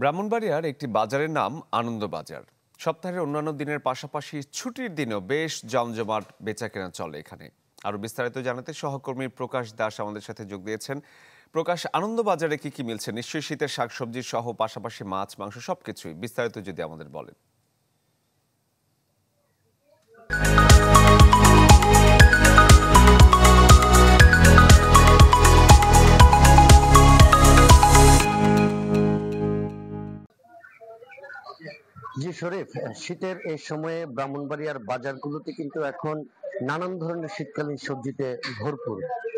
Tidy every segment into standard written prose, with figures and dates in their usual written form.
ব্রাহ্মণবাড়িয়ার একটি বাজারের নাম আনন্দবাজার। সপ্তাহের অন্যান্য দিনের পাশাপাশি ছুটির দিনেও বেশ জমজমাট বেচাকেনা চলে এখানে। আরো বিস্তারিত জানাতে সহকর্মী প্রকাশ দাস আমাদের সাথে যোগ দিয়েছেন। প্রকাশ, আনন্দবাজারে কি কি মিলছে? নিশ্চয়ই শীতের শাকসবজি সহ পাশাপাশি মাছ মাংস সবকিছুই, বিস্তারিত যদি আমাদের বলেন। জি শরীফ, শীতের এই সময়ে ব্রাহ্মণবাড়িয়ার বাজারগুলোতে কিন্তু এখন নানান ধরনের শীতকালীন সবজিতে ভরপুর।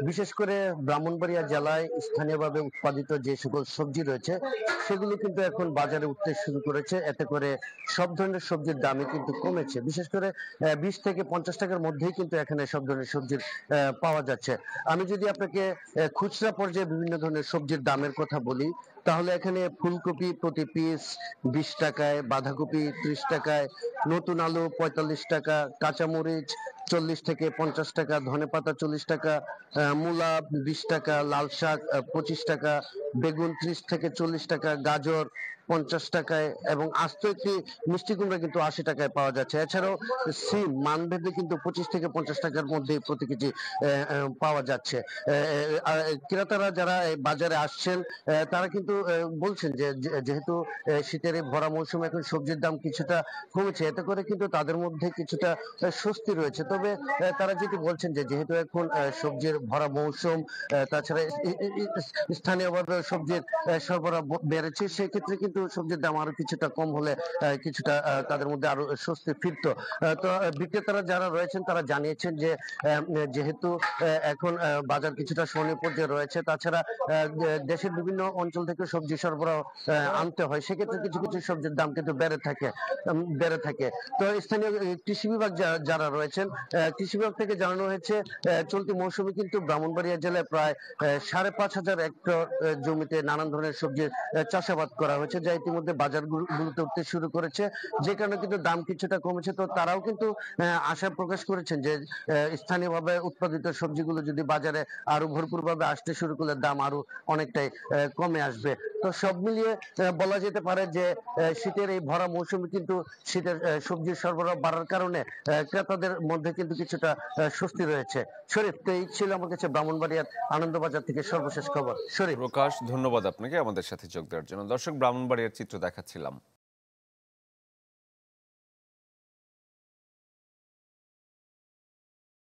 বিশেষ করে ব্রাহ্মণবাড়িয়া জেলায় স্থানীয়ভাবে উৎপাদিত যে সকল সবজি রয়েছে সেগুলো কিন্তু এখন বাজারে উঠতে শুরু করেছে। এতে করে সব ধরনের সবজির দামই কিন্তু কমেছে। বিশেষ করে 20 থেকে 50 টাকার মধ্যেই কিন্তু এখানে সব ধরনের সবজির পাওয়া যাচ্ছে। আমি যদি আপনাকে খুচরা পর্যায়ে বিভিন্ন ধরনের সবজির দামের কথা বলি, তাহলে এখানে ফুলকপি প্রতি পিস 20 টাকায়, বাঁধাকপি 30 টাকায়, নতুন আলু 45 টাকা, কাঁচামরিচ 40 থেকে 50 টাকা, ধনেপাতা 40 টাকা, মূলা 20 টাকা, লাল শাক 25 টাকা, বেগুন 30 থেকে 40 টাকা, গাজর 50 টাকায় এবং আস্ত একটি মিষ্টি কুমড়া কিন্তু 80 টাকায় পাওয়া যাচ্ছে। এছাড়াও সিম মানভেদে কিন্তু 25 থেকে 50 টাকার মধ্যে প্রতি কেজি পাওয়া যাচ্ছে। ক্রেতারা যারা এই বাজারে আসছেন তারা কিন্তু বলছেন যে যেহেতু শীতের এই ভরা মৌসুমে এখন সবজির দাম কিছুটা কমেছে, এতে করে কিন্তু তাদের মধ্যে কিছুটা স্বস্তি রয়েছে। তবে তারা যেটি বলছেন যে যেহেতু এখন সবজির ভরা মৌসুম, তাছাড়া স্থানীয়ভাবে সবজির সরবরাহ বেড়েছে, সেক্ষেত্রে কিন্তু সবজির দাম আরো কিছুটা কম হলে কিছুটা তাদের মধ্যে আরো স্বস্তি ফিরত। তো বিক্রেতারা যারা রয়েছেন তারা জানিয়েছেন যে যেহেতু এখন বাজার কিছুটা সহনীয় পর্যায়ে রয়েছে, তাছাড়া দেশের বিভিন্ন অঞ্চল থেকে সবজি সরবরাহ আনতে হয়, সেক্ষেত্রে কিছু কিছু সবজির দাম কিন্তু বেড়ে থাকে। তো স্থানীয় কৃষি বিভাগ যারা রয়েছেন, কৃষি বিভাগ থেকে জানানো হয়েছে চলতি মৌসুমে কিন্তু ব্রাহ্মণবাড়িয়া জেলায় প্রায় 5,500 হেক্টর জমিতে নানান ধরনের সবজির চাষাবাদ করা হয়েছে, যা ইতিমধ্যে বাজারগুলোতে উঠতে শুরু করেছে, যে কারণে কিন্তু দাম কিছুটা কমেছে। তো তারাও কিন্তু আশা প্রকাশ করেছেন যে স্থানীয়ভাবে উৎপাদিত সবজিগুলো যদি বাজারে আরো ভরপুরভাবে আসতে শুরু করলে দাম আরো অনেকটাই কমে আসবে। তো সব মিলিয়ে বলা যেতে পারে যে শীতের এই ভরা মৌসুমে কিন্তু শীতের সবজির সরবরাহ বাড়ার কারণে ক্রেতাদের মধ্যে কিন্তু কিছুটা স্বস্তি রয়েছে। শরীফ, তো এই ছিল আমার কাছে ব্রাহ্মণবাড়িয়ার আনন্দবাজার থেকে সর্বশেষ খবর। শরীফ। প্রকাশ, ধন্যবাদ আপনাকে আমাদের সাথে যোগ দেওয়ার জন্য। দর্শক, ব্রাহ্মণবাড়িয়ার চিত্র দেখাচ্ছিলাম।